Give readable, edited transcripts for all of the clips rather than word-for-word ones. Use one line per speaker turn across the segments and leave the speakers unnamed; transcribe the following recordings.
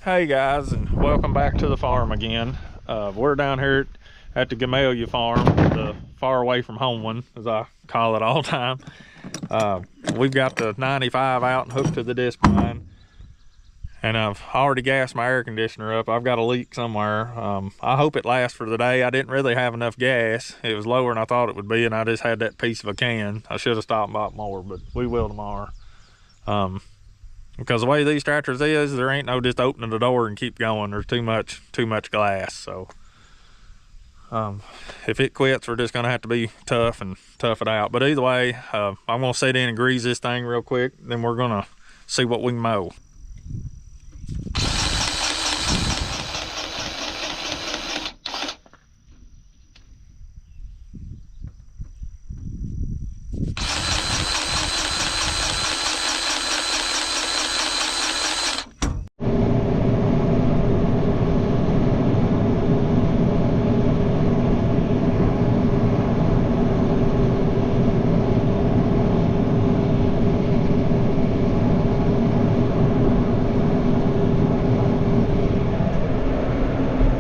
Hey guys, and welcome back to the farm again. We're down here at the Gamelia farm, the far away from home one, as I call it all the time. We've got the 95 out and hooked to the disc line, and I've already gassed my air conditioner up. I've got a leak somewhere. I hope it lasts for the day. I didn't really have enough gas. It was lower than I thought it would be, and I just had that piece of a can. I should have stopped and bought more, but we will tomorrow. Because the way these tractors is, there ain't no just opening the door and keep going. There's too much glass. So if it quits, we're just gonna have to be tough and tough it out. But either way, I'm gonna sit in and grease this thing real quick, then we're gonna see what we can mow.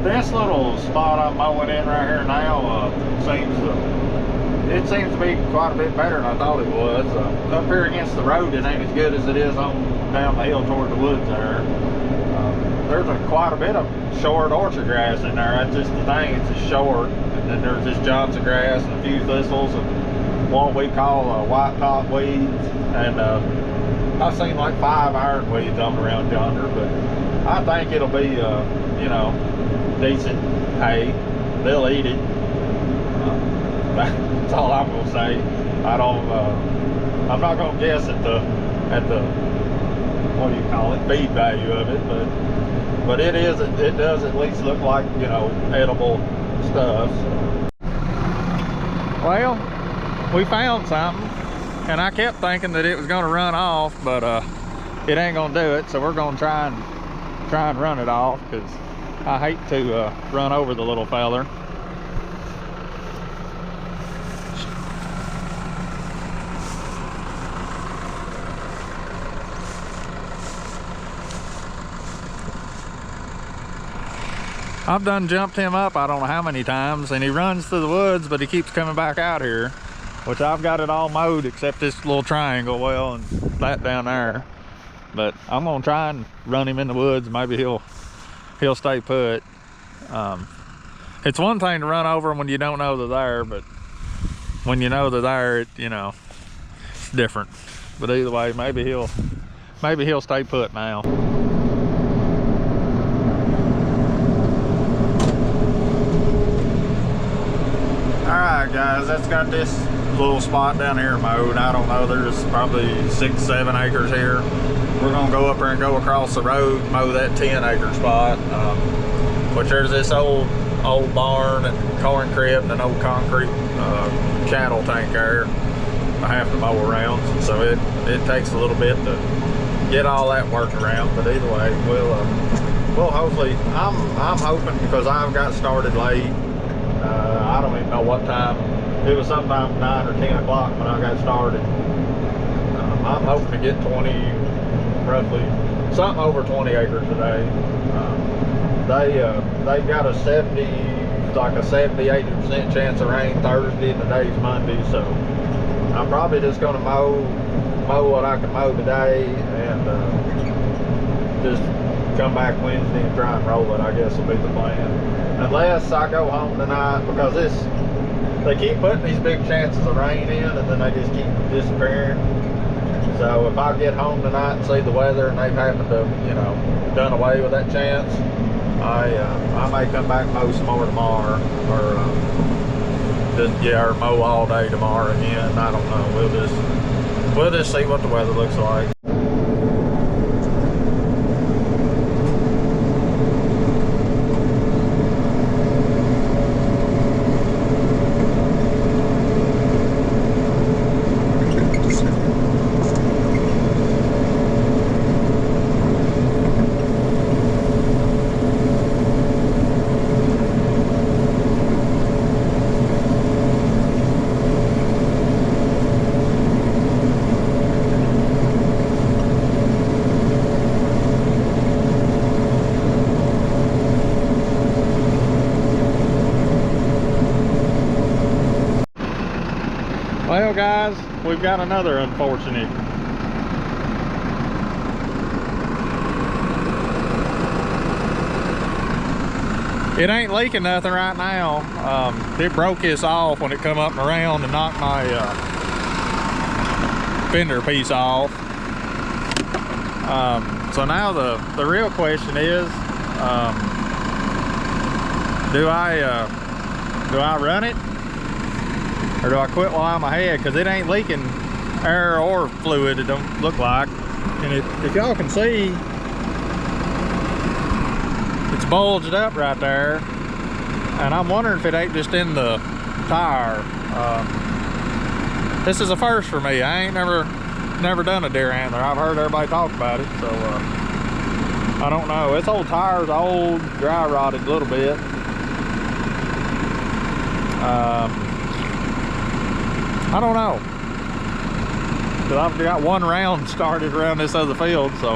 This little spot I'm mowing in right here now seems to be quite a bit better than I thought it was. Up here against the road, it ain't as good as it is on down the hill toward the woods there. There's quite a bit of short orchard grass in there. That's just the thing, it's just short. And then there's just Johnson grass and a few thistles and what we call white top weeds. And I've seen like 5 ironweeds on around yonder, but I think it'll be, you know, decent hay. They'll eat it. That's all I'm gonna say. I'm not gonna guess at the what do you call it, feed value of it, but it does at least look like, you know, edible stuff. Well, we found something, and I kept thinking that it was gonna run off, but it ain't gonna do it. So we're gonna try and run it off, because I hate to run over the little feller. I've done jumped him up I don't know how many times, and he runs through the woods, but he keeps coming back out here, which I've got it all mowed except this little triangle well and that down there. But I'm gonna try and run him in the woods. Maybe he'll stay put. It's one thing to run over them when you don't know they're there, but when you know they're there, you know, it's different. But either way, maybe he'll stay put now. Alright guys, that's got this little spot down here mowed. I don't know, there's probably 6-7 acres here. We're gonna go up there and go across the road, mow that 10-acre spot. Which there's this old barn and corn crib and an old concrete cattle tank there I have to mow around. So it takes a little bit to get all that worked around. But either way, we'll hopefully, I'm hoping, because I've got started late. I don't even know what time. It was sometime 9 or 10 o'clock when I got started. I'm hoping to get roughly something over 20 acres a day. They've got a 70-80% chance of rain Thursday, and today's Monday, so I'm probably just gonna mow what I can mow today, and just come back Wednesday and try and roll it, I guess will be the plan. Unless I go home tonight, because they keep putting these big chances of rain in, and then they just keep disappearing. So if I get home tonight and see the weather and they've happened to, you know, done away with that chance, I may come back and mow some more tomorrow, or mow all day tomorrow again. I don't know. We'll just see what the weather looks like. Well, guys, we've got another unfortunate. It ain't leaking nothing right now. It broke this off when it come up and around and knocked my fender piece off. So now the real question is, do I run it, or do I quit while I'm ahead? Because it ain't leaking air or fluid, it don't look like. And if y'all can see, it's bulged up right there, and I'm wondering if it ain't just in the tire. This is a first for me. I ain't never done a deer antler. I've heard everybody talk about it, so I don't know. This old tire's old, dry rotted a little bit. I don't know, because I've got one round started around this other field, so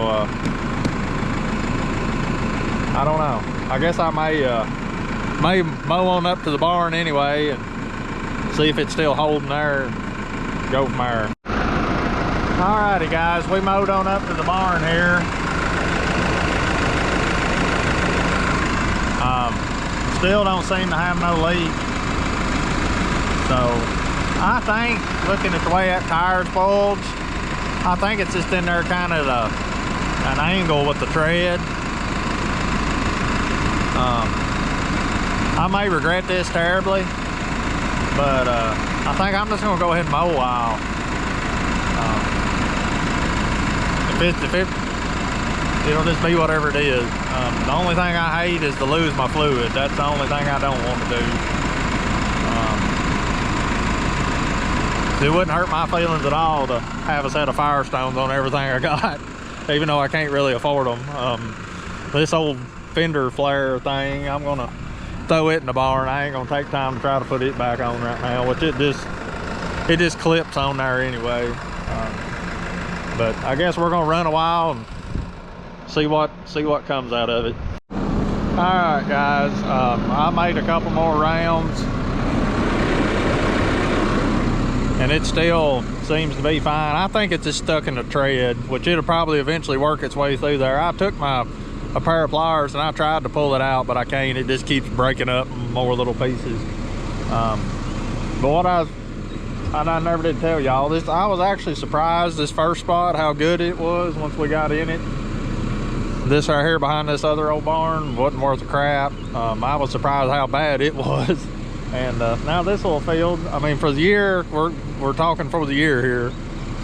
I don't know. I guess I may mow on up to the barn anyway and see if it's still holding there and go from there. Alrighty, guys, we mowed on up to the barn here. Still don't seem to have no leak. So I think, looking at the way that tire's bulged, I think it's just in there kind of an angle with the tread. I may regret this terribly, but I think I'm just gonna go ahead and mow a while. It'll just be whatever it is. The only thing I hate is to lose my fluid. That's the only thing I don't want to do. It wouldn't hurt my feelings at all to have a set of Firestones on everything I got, even though I can't really afford them. This old fender flare thing, I'm gonna throw it in the barn. I ain't gonna take time to try to put it back on right now, which it just clips on there anyway. But I guess we're gonna run a while and see what comes out of it. All right, guys, I made a couple more rounds, and it still seems to be fine. I think it's just stuck in the tread, which it'll probably eventually work its way through there. I took a pair of pliers and I tried to pull it out, but I can't. It just keeps breaking up in more little pieces. But what I never did tell y'all this, I was actually surprised this first spot how good it was once we got in it. This right here behind this other old barn wasn't worth a crap. I was surprised how bad it was. And now this little field, I mean, for the year, we're talking for the year here,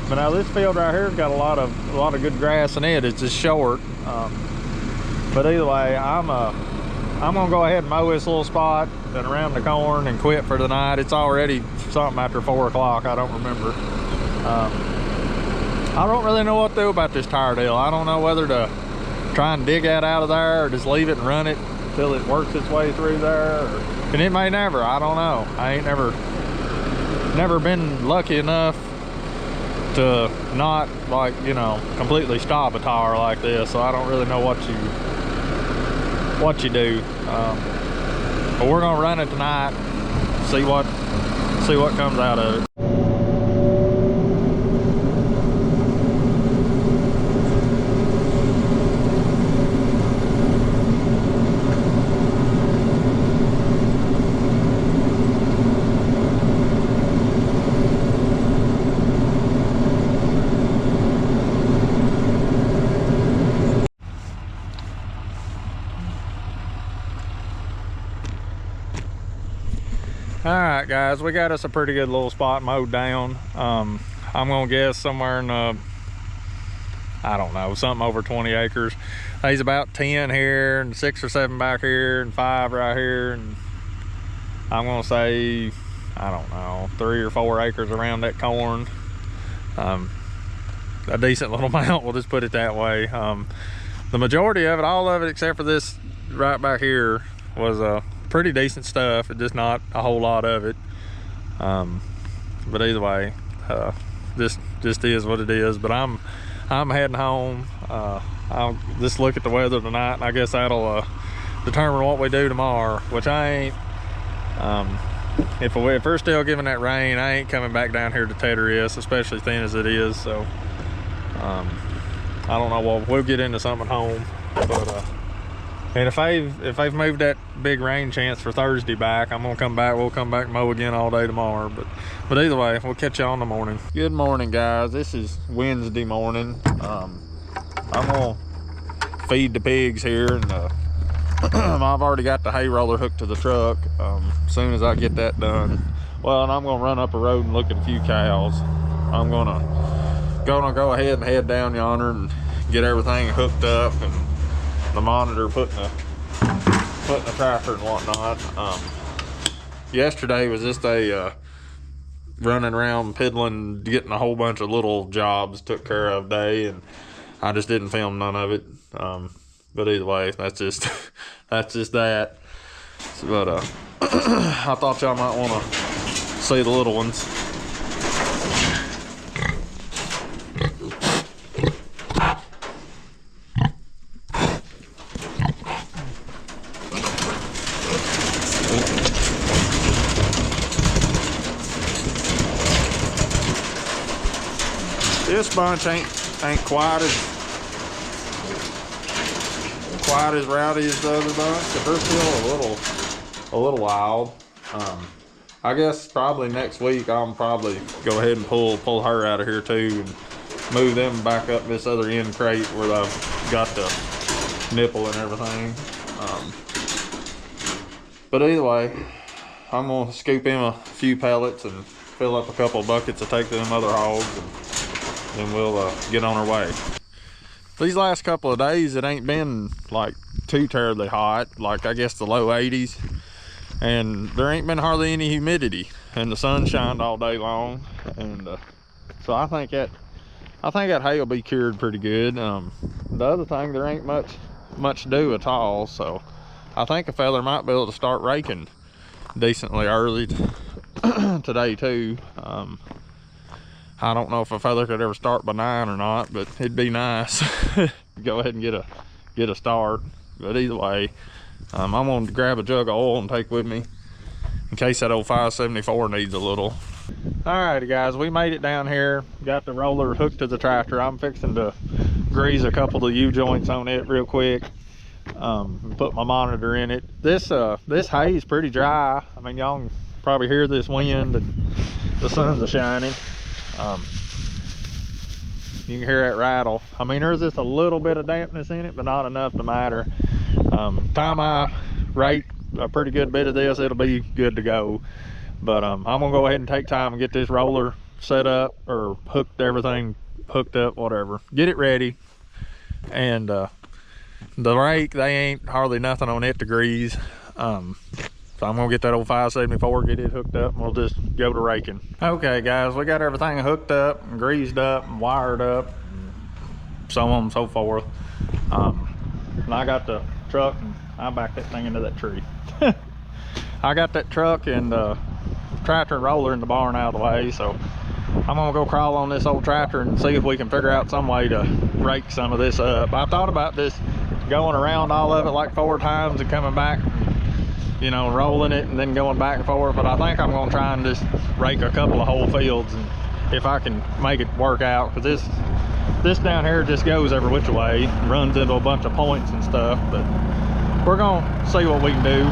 but now this field right here's got a lot of good grass in it. It's just short. But either way, I'm gonna go ahead and mow this little spot and around the corn and quit for the night. It's already something after 4 o'clock. I don't remember. I don't really know what to do about this tire deal. I don't know whether to try and dig that out of there or just leave it and run it until it works its way through there. And it may never. I don't know. I ain't never been lucky enough to not, like, you know, completely stop a tire like this, so I don't really know what you do. But we're gonna run it tonight, see what comes out of it. All right, guys, we got us a pretty good little spot mowed down. I'm gonna guess somewhere in I don't know, something over 20 acres. There's about 10 here and 6 or 7 back here and 5 right here, and I'm gonna say, I don't know, 3 or 4 acres around that corn. A decent little amount, we'll just put it that way. The majority of it, all of it except for this right back here, was pretty decent stuff. It's just not a whole lot of it. But either way, this just is what it is. But I'm heading home. I'll just look at the weather tonight, and I guess that'll determine what we do tomorrow, which I if we're still giving that rain, I ain't coming back down here to tether this, especially thin as it is. So I don't know. We'll get into something at home, but and if they've moved that big rain chance for Thursday back, I'm gonna come back. We'll come back and mow again all day tomorrow. But either way, we'll catch y'all in the morning. Good morning, guys. This is Wednesday morning. I'm gonna feed the pigs here, and I've already got the hay roller hooked to the truck. As soon as I get that done, well, and I'm gonna run up a road and look at a few cows. I'm gonna go ahead and head down yonder and get everything hooked up, and the monitor putting the tractor and whatnot. Yesterday was just a running around piddling, getting a whole bunch of little jobs took care of day, and I just didn't film none of it. But either way, that's just that. But I thought y'all might want to see the little ones. This bunch ain't quite as rowdy as the other bunch, but they're still a little wild. I guess probably next week I'll probably go ahead and pull her out of here too and move them back up this other end crate where I've got the nipple and everything. But either way, I'm gonna scoop in a few pellets and fill up a couple of buckets to take to them other hogs, and then we'll get on our way. These last couple of days, it ain't been like too terribly hot, like I guess the low 80s, and there ain't been hardly any humidity, and the sun shined all day long, and so I think that hay will be cured pretty good. The other thing, there ain't much to do at all, so I think a feller might be able to start raking decently early today too. I don't know if a feather could ever start by 9 or not, but it'd be nice. Go ahead and get a start. But either way, I'm gonna grab a jug of oil and take with me in case that old 574 needs a little. Alrighty guys, we made it down here. Got the roller hooked to the tractor. I'm fixing to grease a couple of U-joints on it real quick. Put my monitor in it. This hay is pretty dry. I mean, y'all can probably hear this wind, and the sun's shining. You can hear it rattle. I mean, there's just a little bit of dampness in it, but not enough to matter. Time I rake a pretty good bit of this, it'll be good to go. But I'm gonna go ahead and take time and get this roller set up, or everything hooked up, whatever. Get it ready. And the rake, they ain't hardly nothing on it to grease. So I'm gonna get that old 574, get it hooked up, and we'll just go to raking. Okay guys, we got everything hooked up and greased up and wired up, and so on and so forth. And I got the truck, and I backed that thing into that tree. I got that truck and tractor and roller in the barn out of the way, so I'm gonna go crawl on this old tractor and see if we can figure out some way to rake some of this up. I thought about this going around all of it like 4 times and coming back, you know, rolling it and then going back and forth, but I think I'm gonna try and just rake a couple of whole fields, and if I can make it work out, because this down here just goes every which way, runs into a bunch of points and stuff, but we're gonna see what we can do.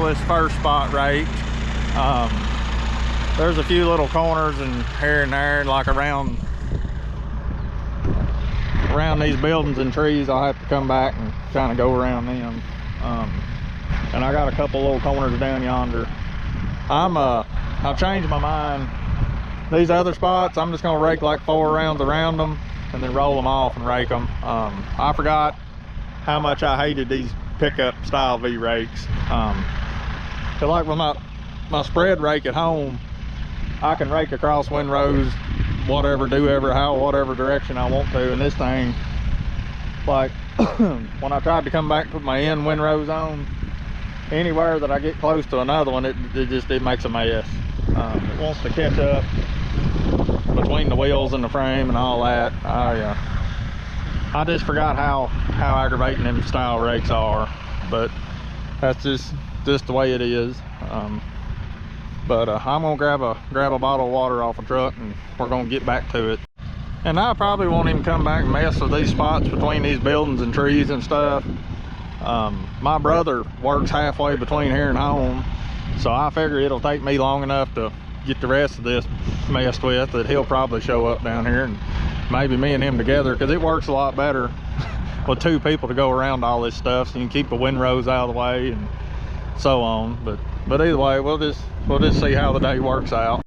all this first spot raked. There's a few little corners and here and there, like around these buildings and trees. I'll have to come back and kind of go around them. And I got a couple little corners down yonder. I've changed my mind. These other spots, I'm just gonna rake like 4 rounds around them and then roll them off and rake them. I forgot how much I hated these pickup style V rakes. Cause like with my spread rake at home, I can rake across windrows, whatever direction I want to. And this thing, like when I tried to come back to put my end windrows on, anywhere that I get close to another one, it makes a mess. It wants to catch up between the wheels and the frame and all that. I just forgot how aggravating them style rakes are, but that's just the way it is. But I'm gonna grab a bottle of water off a truck and we're gonna get back to it. And I probably won't even come back and mess with these spots between these buildings and trees and stuff. My brother works halfway between here and home, so I figure it'll take me long enough to get the rest of this messed with that he'll probably show up down here, and maybe me and him together, because it works a lot better with 2 people to go around all this stuff, so you can keep the windrows out of the way and so on. But either way, we'll just see how the day works out.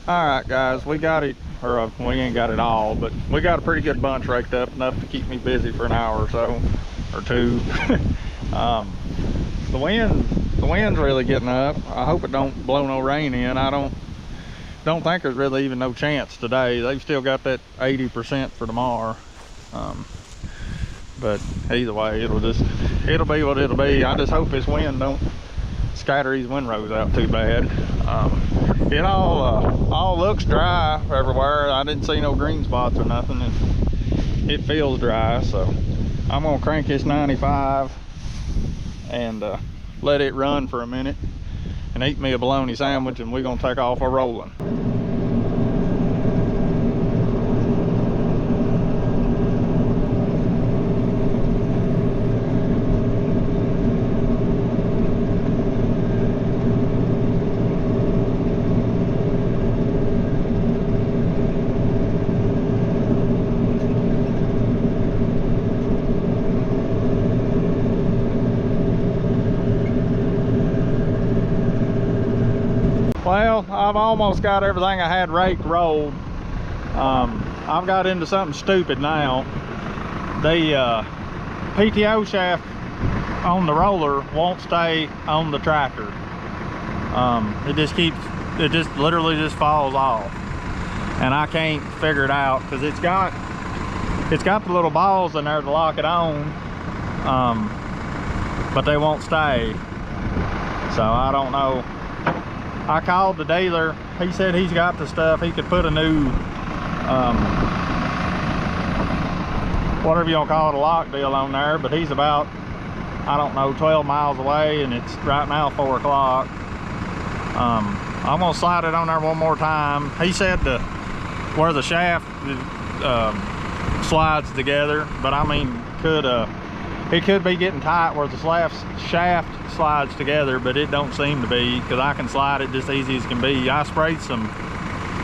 Alright guys, we got it, or we ain't got it all, but we got a pretty good bunch raked up, enough to keep me busy for an hour or so, or 2. The wind's really getting up. I hope it don't blow no rain in. I don't think there's really even no chance today. They've still got that 80% for tomorrow. But either way, it'll be what it'll be. I just hope this wind don't scatter these windrows out too bad. It all looks dry everywhere. I didn't see no green spots or nothing, and it feels dry. So I'm gonna crank this 95 and let it run for a minute and eat me a bologna sandwich, and we're gonna take off a rolling. Well, I've almost got everything I had raked rolled. I've got into something stupid now. The PTO shaft on the roller won't stay on the tractor. It just literally just falls off, and I can't figure it out because it's got the little balls in there to lock it on, but they won't stay. So I don't know. I called the dealer he said he's got the stuff. He could put a new, whatever you want to call it, a lock deal on there, but he's about, I don't know, 12 miles away, and it's right now 4 o'clock. I'm gonna slide it on there one more time. He said where the shaft slides together, but I mean, it could be getting tight where the shaft slides together, but it don't seem to be, because I can slide it just easy as can be. I sprayed some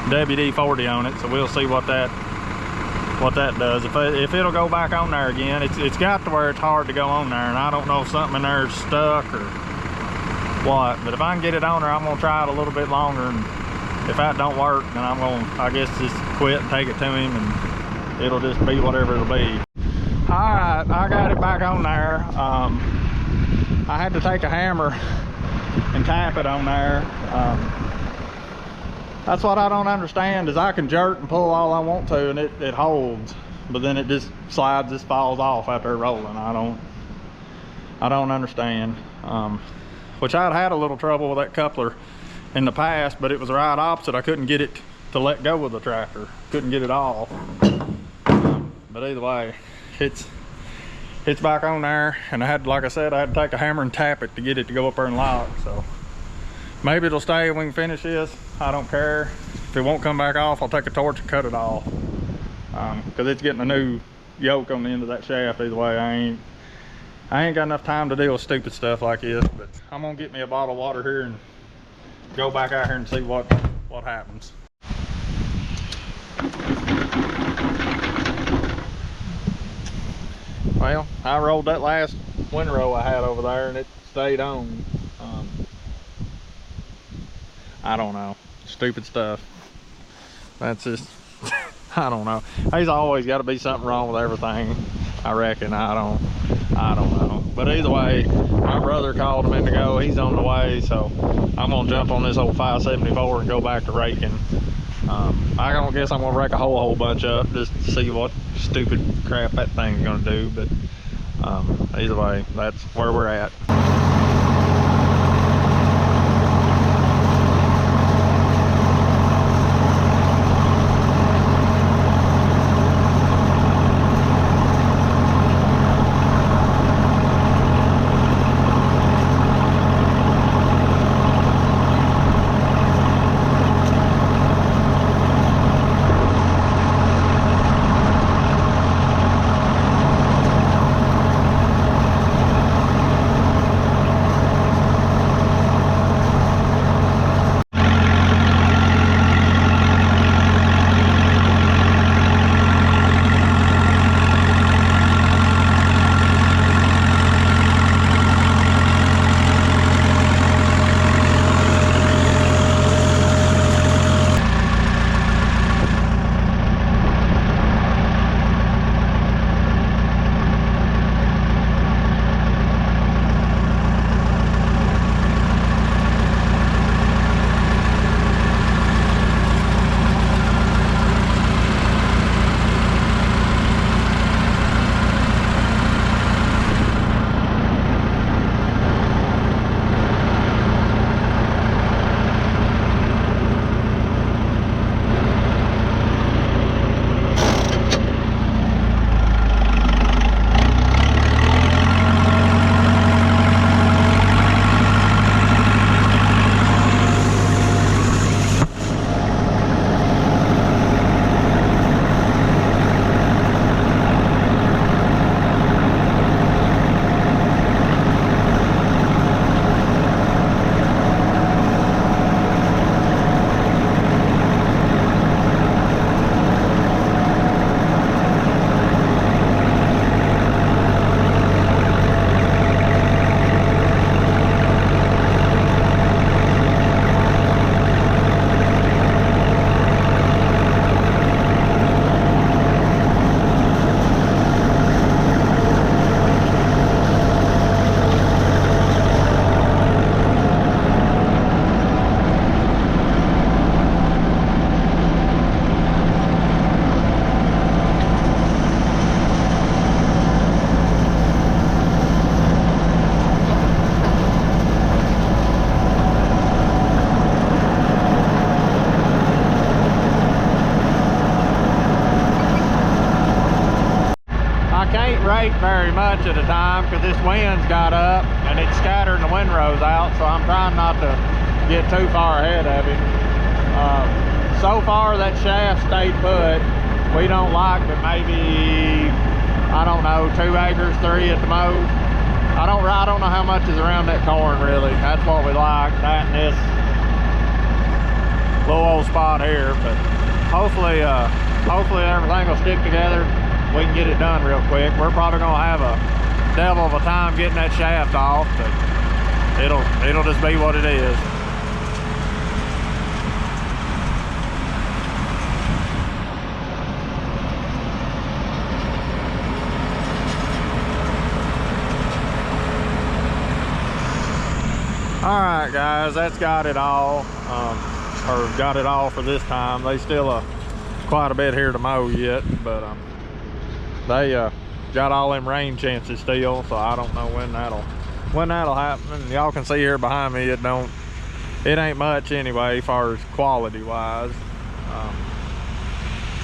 WD-40 on it, so we'll see what that does. If it'll go back on there again. It's got to where it's hard to go on there, and I don't know if something in there is stuck or what, but if I can get it on there, I'm gonna try it a little bit longer, and if that don't work, then I'm gonna, I guess, just quit and take it to him, and it'll just be whatever it'll be. All right, I got it back on there. I had to take a hammer and tap it on there. That's what I don't understand, is I can jerk and pull all I want to, and it holds, but then it just slides, just falls off after rolling. I don't understand. Which I'd had a little trouble with that coupler in the past, but it was right opposite. I couldn't get it to let go of the tractor. Couldn't get it off. But either way, it's back on there, and I had, like I said, I had to take a hammer and tap it to get it to go up there and lock. So maybe it'll stay and we can finish this. I don't care. If it won't come back off, I'll take a torch and cut it off, because it's getting a new yoke on the end of that shaft. Either way, I ain't got enough time to deal with stupid stuff like this. But I'm gonna get me a bottle of water here and go back out here and see what happens. Well, I rolled that last windrow I had over there, and it stayed on. I don't know, stupid stuff. That's just I don't know. There's always got to be something wrong with everything, I reckon. I don't know. But either way, my brother called a minute ago. He's on the way, so I'm gonna jump on this old 574 and go back to Raking. I don't guess I'm gonna wreck a whole bunch up just to see what stupid crap that thing's gonna do. But either way, that's where we're at. very much at a time because this wind's got up and it's scattering the windrows out, so I'm trying not to get too far ahead of him. So far that shaft stayed put. We don't like but maybe, I don't know, 2 acres, 3 at the most. I don't know how much is around that corn really. That's what we like, that and this little old spot here. But hopefully everything will stick together. We can get it done real quick. We're probably gonna have a devil of a time getting that shaft off, but it'll just be what it is. All right, guys, that's got it all, or got it all for this time. They still quite a bit here to mow yet, but they got all them rain chances still, so I don't know when that'll happen. And y'all can see here behind me, it ain't much anyway, as far as quality wise.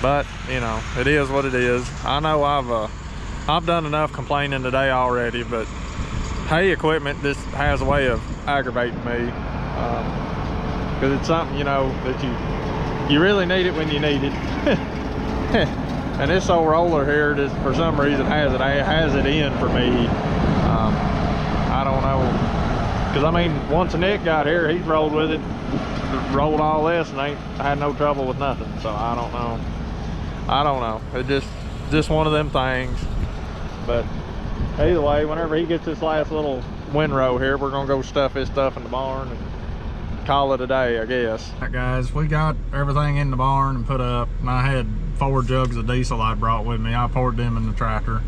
But you know, it is what it is. I know I've done enough complaining today already, but hay equipment just has a way of aggravating me, because it's something, you know, that you really need it when you need it. And this old roller here just for some reason has it in for me. I don't know, because I mean, once Nick got here, he's rolled with it, rolled all this, and ain't had no trouble with nothing. So I don't know. It's just one of them things. But either way, whenever he gets this last little windrow here, we're gonna go stuff his stuff in the barn and call it a day, I guess. All right, guys, we got everything in the barn and put up, and I had 4 jugs of diesel I brought with me. I poured them in the tractor.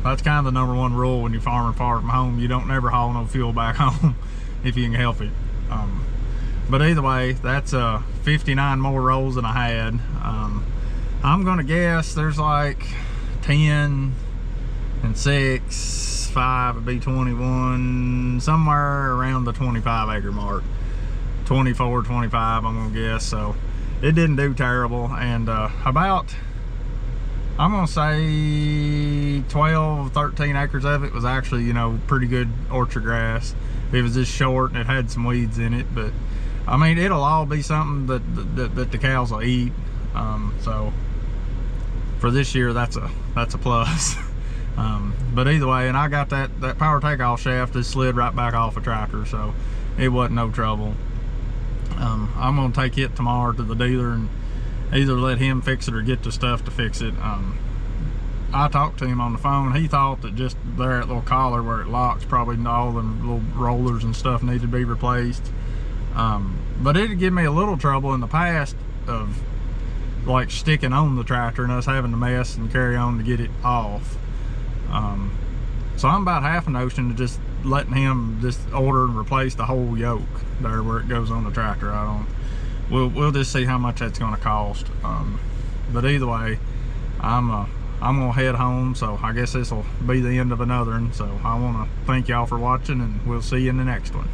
That's kind of the #1 rule when you're farming far from home. You don't never haul no fuel back home if you can help it. But either way, that's 59 more rolls than I had. I'm gonna guess there's like 10 and 6, 5 would be 21, somewhere around the 25 acre mark. 24, 25, I'm gonna guess. So it didn't do terrible. And about, I'm gonna say 12, 13 acres of it was actually, you know, pretty good orchard grass. It was just short and it had some weeds in it, but I mean, it'll all be something that the cows will eat. So for this year, that's a plus. But either way, and I got that power takeoff shaft just slid right back off a tractor, so it wasn't no trouble. I'm gonna take it tomorrow to the dealer and either let him fix it or get the stuff to fix it. I talked to him on the phone. He thought that just there at little collar where it locks, probably all them little rollers and stuff need to be replaced. But it'd give me a little trouble in the past of like sticking on the tractor and us having to mess and carry on to get it off. So I'm about half a notion to just letting him just order and replace the whole yoke there where it goes on the tractor. We'll just see how much that's going to cost. But either way, I'm gonna head home, so I guess this will be the end of another one. So I want to thank y'all for watching, and we'll see you in the next one.